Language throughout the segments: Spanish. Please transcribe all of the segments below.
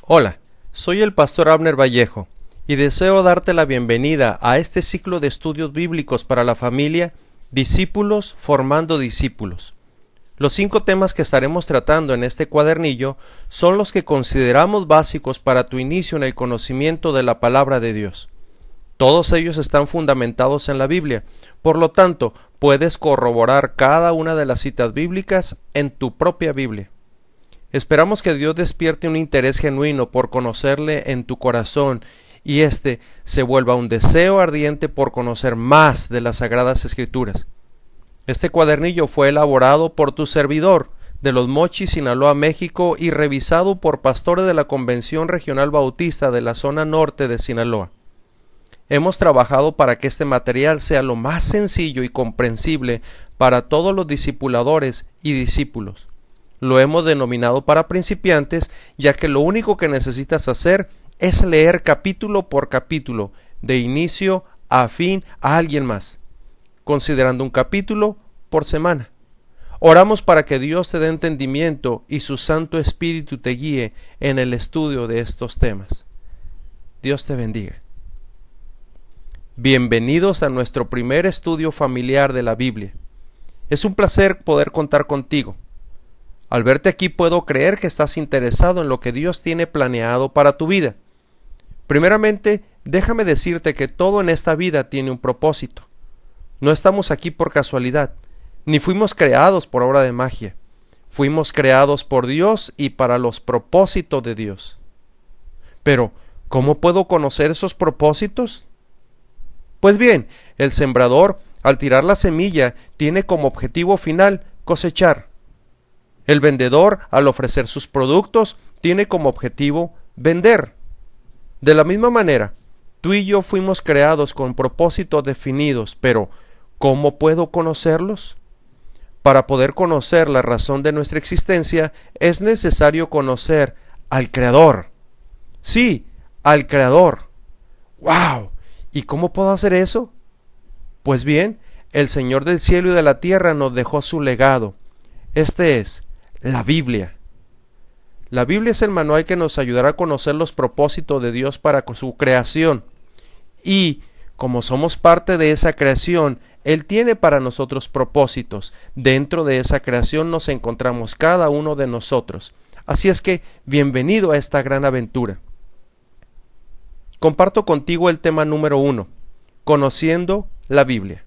Hola, soy el pastor Abner Vallejo y deseo darte la bienvenida a este ciclo de estudios bíblicos para la familia Discípulos formando discípulos. Los 5 temas que estaremos tratando en este cuadernillo son los que consideramos básicos para tu inicio en el conocimiento de la palabra de Dios. Todos ellos están fundamentados en la Biblia, por lo tanto, puedes corroborar cada una de las citas bíblicas en tu propia Biblia. Esperamos que Dios despierte un interés genuino por conocerle en tu corazón y se vuelva un deseo ardiente por conocer más de las Sagradas Escrituras. Este cuadernillo fue elaborado por tu servidor de Los Mochis, Sinaloa, México, y revisado por pastores de la Convención Regional Bautista de la zona norte de Sinaloa. Hemos trabajado para que este material sea lo más sencillo y comprensible para todos los discipuladores y discípulos. Lo hemos denominado para principiantes, ya que lo único que necesitas hacer es leer capítulo por capítulo, de inicio a fin a alguien más, considerando un capítulo por semana. Oramos para que Dios te dé entendimiento y su Santo Espíritu te guíe en el estudio de estos temas. Dios te bendiga. Bienvenidos a nuestro primer estudio familiar de la Biblia. Es un placer poder contar contigo. Al verte aquí puedo creer que estás interesado en lo que Dios tiene planeado para tu vida. Primeramente, déjame decirte que todo en esta vida tiene un propósito. No estamos aquí por casualidad, ni fuimos creados por obra de magia. Fuimos creados por Dios y para los propósitos de Dios. Pero, ¿cómo puedo conocer esos propósitos? Pues bien, el sembrador, al tirar la semilla, tiene como objetivo final cosechar. El vendedor, al ofrecer sus productos, tiene como objetivo vender. De la misma manera, tú y yo fuimos creados con propósitos definidos, pero ¿cómo puedo conocerlos? Para poder conocer la razón de nuestra existencia, es necesario conocer al Creador. Sí, al Creador. ¡Wow! ¿Y cómo puedo hacer eso? Pues bien, el Señor del cielo y de la tierra nos dejó su legado. Este es la Biblia. La Biblia es el manual que nos ayudará a conocer los propósitos de Dios para su creación. Y, como somos parte de esa creación, Él tiene para nosotros propósitos. Dentro de esa creación nos encontramos cada uno de nosotros. Así es que, bienvenido a esta gran aventura. Comparto contigo el tema número 1, conociendo la Biblia.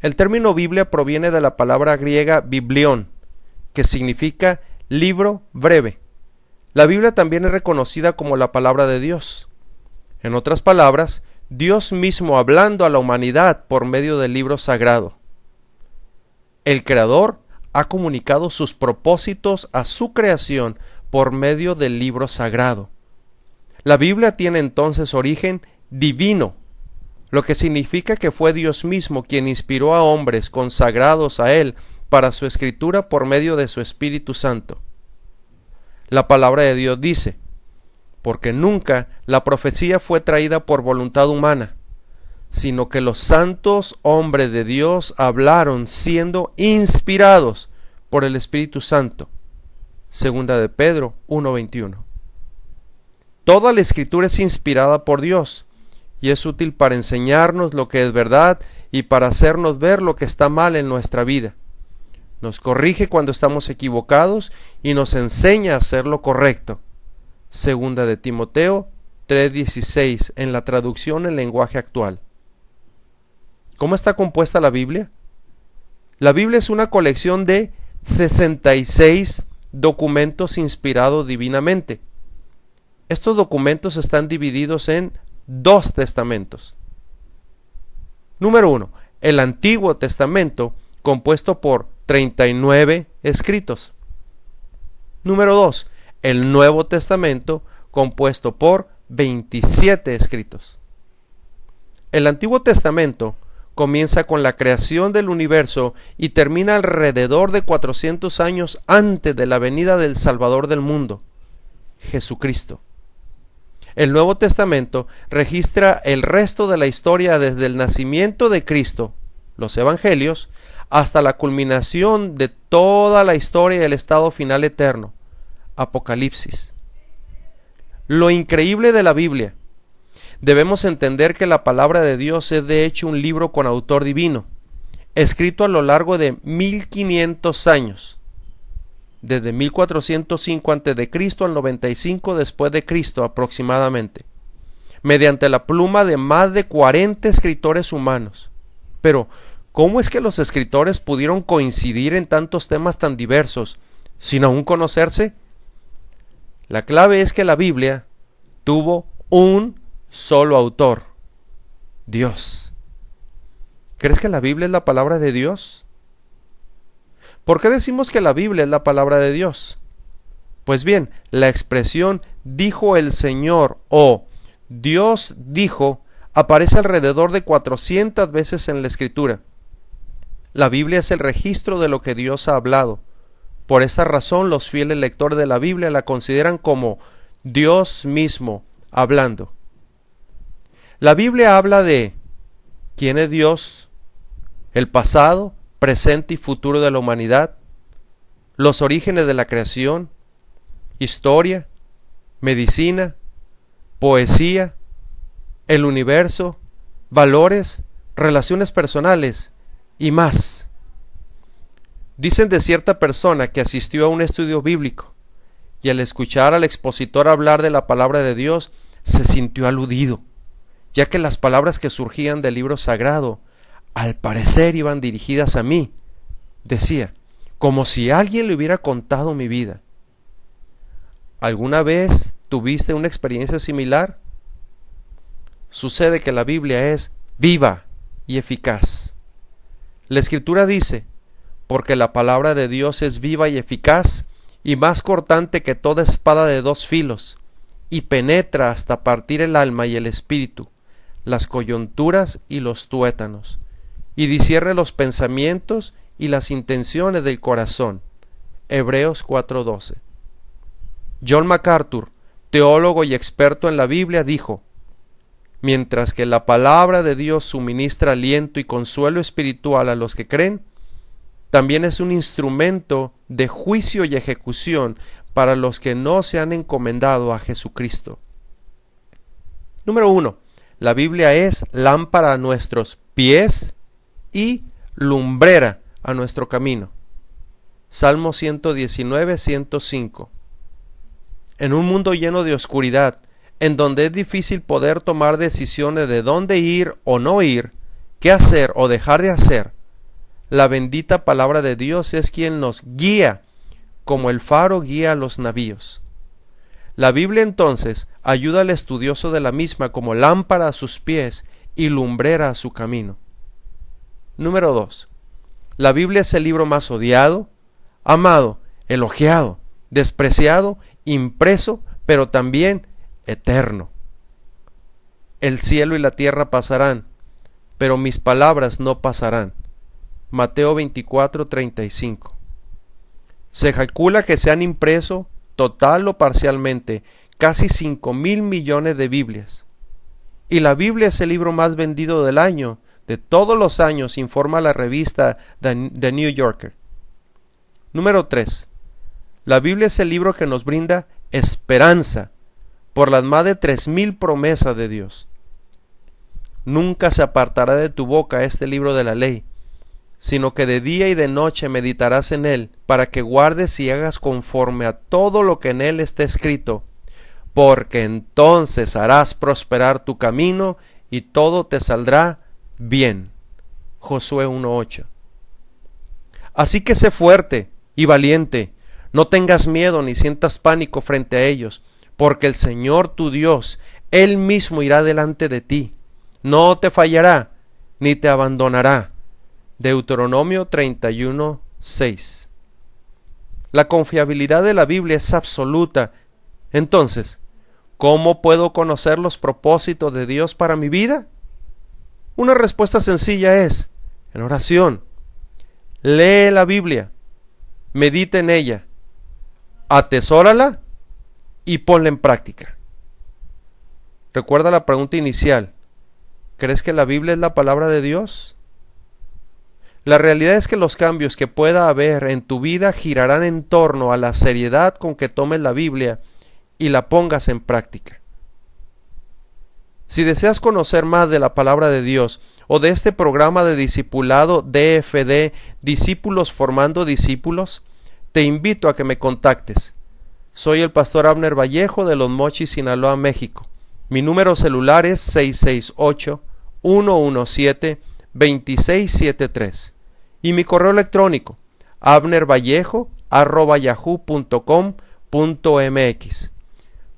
El término Biblia proviene de la palabra griega biblión, que significa libro breve. La Biblia también es reconocida como la palabra de Dios. En otras palabras, Dios mismo hablando a la humanidad por medio del libro sagrado. El Creador ha comunicado sus propósitos a su creación por medio del libro sagrado. La Biblia tiene entonces origen divino, lo que significa que fue Dios mismo quien inspiró a hombres consagrados a Él para su escritura por medio de su Espíritu Santo. La palabra de Dios dice, porque nunca la profecía fue traída por voluntad humana, sino que los santos hombres de Dios hablaron siendo inspirados por el Espíritu Santo. Segunda de Pedro 1:21. Toda la escritura es inspirada por Dios y es útil para enseñarnos lo que es verdad y para hacernos ver lo que está mal en nuestra vida. Nos corrige cuando estamos equivocados y nos enseña a hacer lo correcto. Segunda de Timoteo 3:16 en la traducción en lenguaje actual. ¿Cómo está compuesta la Biblia? La Biblia es una colección de 66 documentos inspirados divinamente. Estos documentos están divididos en 2 testamentos. Número 1. El Antiguo Testamento, compuesto por 39 escritos. Número 2. El Nuevo Testamento, compuesto por 27 escritos. El Antiguo Testamento comienza con la creación del universo y termina alrededor de 400 años antes de la venida del Salvador del mundo, Jesucristo. El Nuevo Testamento registra el resto de la historia desde el nacimiento de Cristo, los Evangelios, hasta la culminación de toda la historia y el estado final eterno, Apocalipsis. Lo increíble de la Biblia. Debemos entender que la palabra de Dios es de hecho un libro con autor divino, escrito a lo largo de 1500 años, desde 1405 a.C. al 95 después de Cristo aproximadamente, mediante la pluma de más de 40 escritores humanos. Pero, ¿cómo es que los escritores pudieron coincidir en tantos temas tan diversos, sin aún conocerse? La clave es que la Biblia tuvo un solo autor, Dios. ¿Crees que la Biblia es la palabra de Dios? ¿Por qué decimos que la Biblia es la palabra de Dios? Pues bien, la expresión dijo el Señor o Dios dijo aparece alrededor de 400 veces en la Escritura. La Biblia es el registro de lo que Dios ha hablado. Por esa razón, los fieles lectores de la Biblia la consideran como Dios mismo hablando. La Biblia habla de quién es Dios, el pasado, presente y futuro de la humanidad, los orígenes de la creación, historia, medicina, poesía, el universo, valores, relaciones personales y más. Dicen de cierta persona que asistió a un estudio bíblico y al escuchar al expositor hablar de la palabra de Dios se sintió aludido, ya que las palabras que surgían del libro sagrado al parecer iban dirigidas a mí. Decía, como si alguien le hubiera contado mi vida. ¿Alguna vez tuviste una experiencia similar? Sucede que la Biblia es viva y eficaz. La Escritura dice, porque la palabra de Dios es viva y eficaz y más cortante que toda espada de dos filos, y penetra hasta partir el alma y el espíritu, las coyunturas y los tuétanos, y discierne los pensamientos y las intenciones del corazón. Hebreos 4:12. John MacArthur, teólogo y experto en la Biblia, dijo, mientras que la palabra de Dios suministra aliento y consuelo espiritual a los que creen, también es un instrumento de juicio y ejecución para los que no se han encomendado a Jesucristo. Número 1. La Biblia es lámpara a nuestros pies y lumbrera a nuestro camino. Salmo 119, 105. En un mundo lleno de oscuridad, en donde es difícil poder tomar decisiones de dónde ir o no ir, qué hacer o dejar de hacer, la bendita palabra de Dios es quien nos guía, como el faro guía a los navíos. La Biblia entonces ayuda al estudioso de la misma como lámpara a sus pies y lumbrera a su camino. Número 2. La Biblia es el libro más odiado, amado, elogiado, despreciado, impreso, pero también eterno. El cielo y la tierra pasarán, pero mis palabras no pasarán. Mateo 24:35. Se calcula que se han impreso, total o parcialmente, casi 5,000 millones de Biblias. Y la Biblia es el libro más vendido del año, de todos los años, informa la revista The New Yorker. Número 3. La Biblia es el libro que nos brinda esperanza por las más de 3,000 promesas de Dios. Nunca se apartará de tu boca este libro de la ley, sino que de día y de noche meditarás en él, para que guardes y hagas conforme a todo lo que en él está escrito, porque entonces harás prosperar tu camino y todo te saldrá bien. Josué 1:8. Así que sé fuerte y valiente, no tengas miedo ni sientas pánico frente a ellos, porque el Señor tu Dios, Él mismo irá delante de ti, no te fallará ni te abandonará. Deuteronomio 31:6. La confiabilidad de la Biblia es absoluta. Entonces, ¿cómo puedo conocer los propósitos de Dios para mi vida? Una respuesta sencilla es, en oración. Lee la Biblia, medita en ella, atesórala y ponla en práctica. Recuerda la pregunta inicial. ¿Crees que la Biblia es la palabra de Dios? La realidad es que los cambios que pueda haber en tu vida girarán en torno a la seriedad con que tomes la Biblia y la pongas en práctica. Si deseas conocer más de la palabra de Dios o de este programa de discipulado DFD, Discípulos Formando Discípulos, te invito a que me contactes. Soy el pastor Abner Vallejo de Los Mochis, Sinaloa, México. Mi número celular es 668-117-2673 y mi correo electrónico abnervallejo@yahoo.com.mx.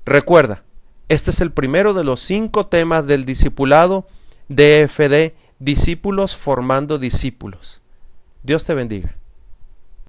Recuerda, este es el primero de los 5 temas del discipulado DFD, Discípulos Formando Discípulos. Dios te bendiga.